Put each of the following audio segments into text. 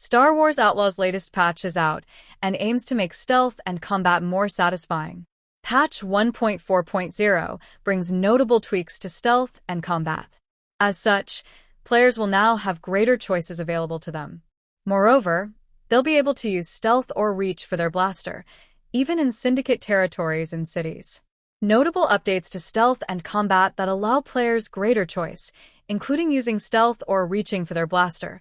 Star Wars Outlaws' latest patch is out and aims to make stealth and combat more satisfying. Patch 1.4.0 brings notable tweaks to stealth and combat. As such, players will now have greater choices available to them. Moreover, they'll be able to use stealth or reach for their blaster, even in syndicate territories and cities. Notable updates to stealth and combat that allow players greater choice, including using stealth or reaching for their blaster,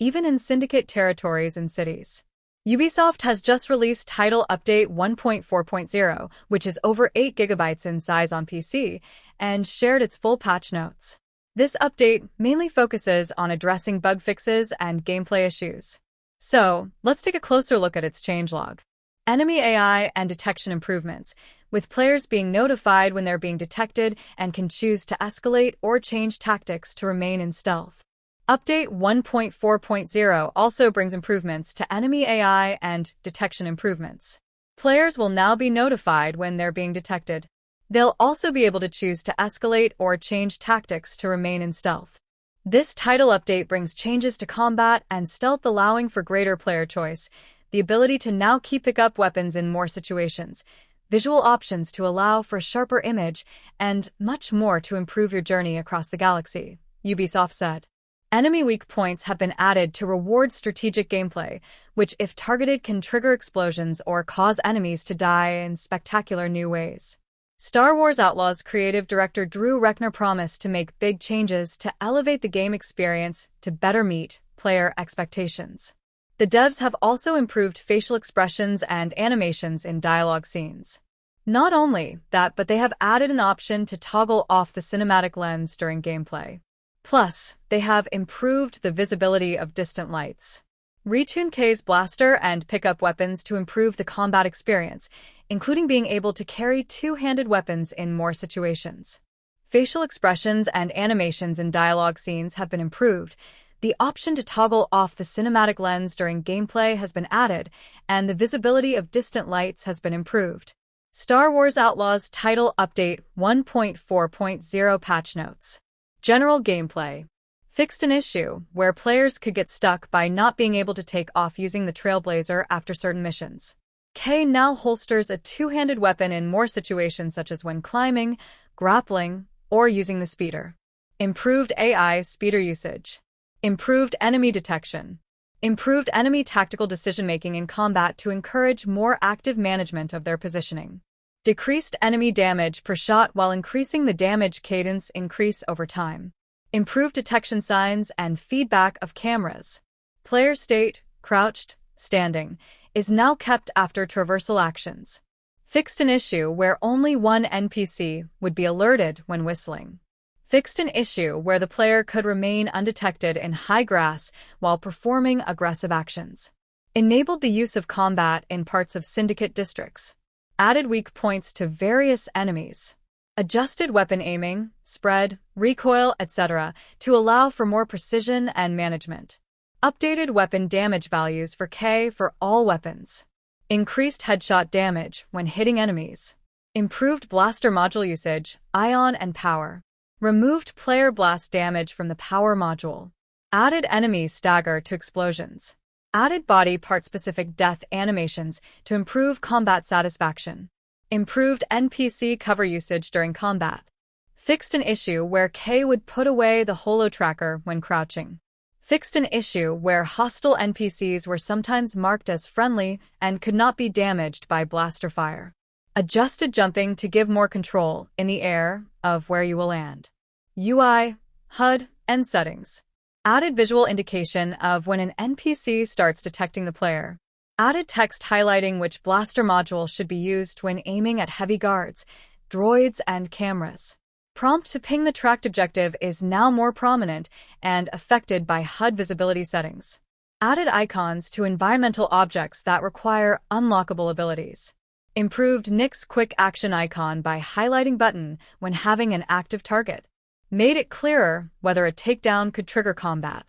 even in syndicate territories and cities. Ubisoft has just released Title Update 1.4.0, which is over 8 GB in size on PC, and shared its full patch notes. This update mainly focuses on addressing bug fixes and gameplay issues. So, let's take a closer look at its changelog. Enemy AI and detection improvements, with players being notified when they're being detected and can choose to escalate or change tactics to remain in stealth. Update 1.4.0 also brings improvements to enemy AI and detection improvements. Players will now be notified when they're being detected. They'll also be able to choose to escalate or change tactics to remain in stealth. This title update brings changes to combat and stealth, allowing for greater player choice, the ability to now pick up weapons in more situations, visual options to allow for a sharper image, and much more to improve your journey across the galaxy, Ubisoft said. Enemy weak points have been added to reward strategic gameplay, which, if targeted, can trigger explosions or cause enemies to die in spectacular new ways. Star Wars Outlaws creative director Drew Reckner promised to make big changes to elevate the game experience to better meet player expectations. The devs have also improved facial expressions and animations in dialogue scenes. Not only that, but they have added an option to toggle off the cinematic lens during gameplay. Plus, they have improved the visibility of distant lights. Retune K's blaster and pick up weapons to improve the combat experience, including being able to carry two-handed weapons in more situations. Facial expressions and animations in dialogue scenes have been improved. The option to toggle off the cinematic lens during gameplay has been added, and the visibility of distant lights has been improved. Star Wars Outlaws Title Update 1.4.0 Patch Notes. General gameplay. Fixed an issue where players could get stuck by not being able to take off using the Trailblazer after certain missions. K now holsters a two-handed weapon in more situations, such as when climbing, grappling, or using the speeder. Improved AI speeder usage. Improved enemy detection. Improved enemy tactical decision-making in combat to encourage more active management of their positioning. Decreased enemy damage per shot while increasing the damage cadence increase over time. Improved detection signs and feedback of cameras. Player state, crouched, standing, is now kept after traversal actions. Fixed an issue where only one NPC would be alerted when whistling. Fixed an issue where the player could remain undetected in high grass while performing aggressive actions. Enabled the use of combat in parts of syndicate districts. Added weak points to various enemies. Adjusted weapon aiming, spread, recoil, etc. to allow for more precision and management. Updated weapon damage values for K for all weapons. Increased headshot damage when hitting enemies. Improved blaster module usage, ion and power. Removed player blast damage from the power module. Added enemy stagger to explosions. Added body part-specific death animations to improve combat satisfaction. Improved NPC cover usage during combat. Fixed an issue where K would put away the holo tracker when crouching. Fixed an issue where hostile NPCs were sometimes marked as friendly and could not be damaged by blaster fire. Adjusted jumping to give more control in the air of where you will land. UI, HUD, and settings. Added visual indication of when an NPC starts detecting the player. Added text highlighting which blaster module should be used when aiming at heavy guards, droids, and cameras. Prompt to ping the tracked objective is now more prominent and affected by HUD visibility settings. Added icons to environmental objects that require unlockable abilities. Improved Nick's quick action icon by highlighting button when having an active target. Made it clearer whether a takedown could trigger combat.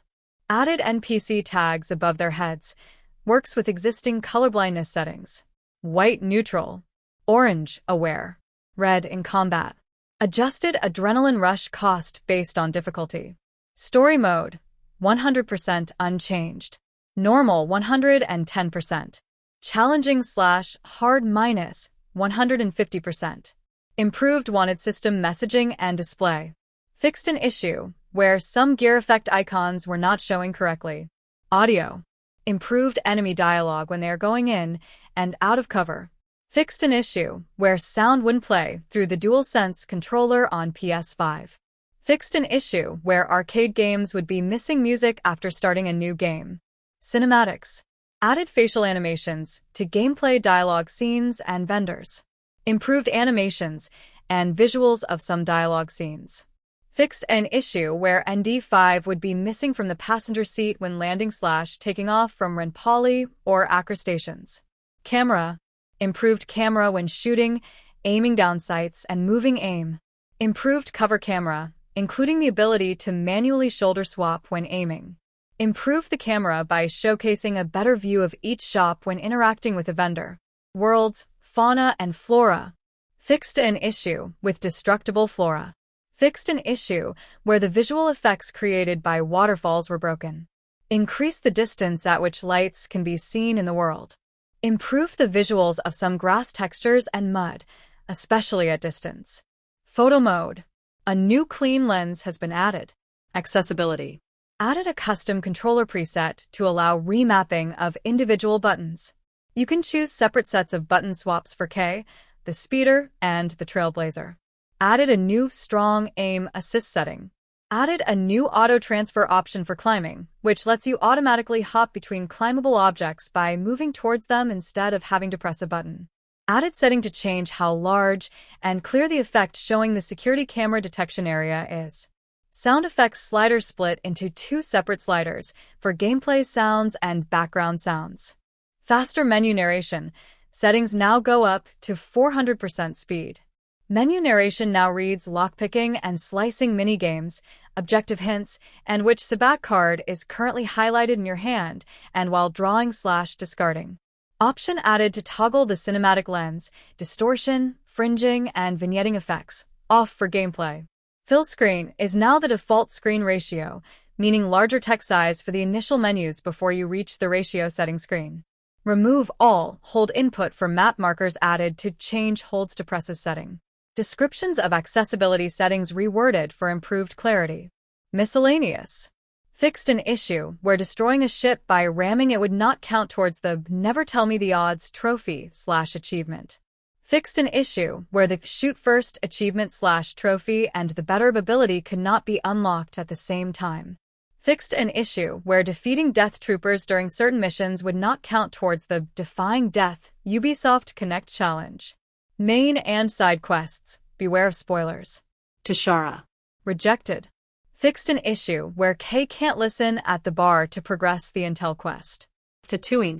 Added NPC tags above their heads. Works with existing colorblindness settings. White neutral. Orange aware. Red in combat. Adjusted adrenaline rush cost based on difficulty. Story mode 100% unchanged. Normal 110%. Challenging/hard minus 150%. Improved wanted system messaging and display. Fixed an issue where some gear effect icons were not showing correctly. Audio. Improved enemy dialogue when they are going in and out of cover. Fixed an issue where sound wouldn't play through the DualSense controller on PS5. Fixed an issue where arcade games would be missing music after starting a new game. Cinematics. Added facial animations to gameplay dialogue scenes and vendors. Improved animations and visuals of some dialogue scenes. Fixed an issue where ND5 would be missing from the passenger seat when landing/taking off from Renpali or Accra stations. Camera. Improved camera when shooting, aiming down sights, and moving aim. Improved cover camera, including the ability to manually shoulder swap when aiming. Improve the camera by showcasing a better view of each shop when interacting with a vendor. Worlds, fauna, and flora. Fixed an issue with destructible flora. Fixed an issue where the visual effects created by waterfalls were broken. Increase the distance at which lights can be seen in the world. Improve the visuals of some grass textures and mud, especially at distance. Photo mode. A new clean lens has been added. Accessibility. Added a custom controller preset to allow remapping of individual buttons. You can choose separate sets of button swaps for K, the speeder, and the trailblazer. Added a new strong aim assist setting. Added a new auto transfer option for climbing, which lets you automatically hop between climbable objects by moving towards them instead of having to press a button. Added setting to change how large and clear the effect showing the security camera detection area is. Sound effects slider split into two separate sliders for gameplay sounds and background sounds. Faster menu narration. Settings now go up to 400% speed. Menu narration now reads lockpicking and slicing minigames, objective hints, and which sabat card is currently highlighted in your hand and while drawing/discarding. Option added to toggle the cinematic lens, distortion, fringing, and vignetting effects, off for gameplay. Fill screen is now the default screen ratio, meaning larger text size for the initial menus before you reach the ratio setting screen. Remove all hold input for map markers added to change holds to presses setting. Descriptions of accessibility settings reworded for improved clarity. Miscellaneous. Fixed an issue where destroying a ship by ramming it would not count towards the Never Tell Me the Odds trophy/achievement. Fixed an issue where the Shoot First achievement/trophy and the Better ability could not be unlocked at the same time. Fixed an issue where defeating death troopers during certain missions would not count towards the Defying Death Ubisoft Connect challenge. Main and side quests. Beware of spoilers. Tashara. Rejected. Fixed an issue where K can't listen at the bar to progress the intel quest. Tatooine.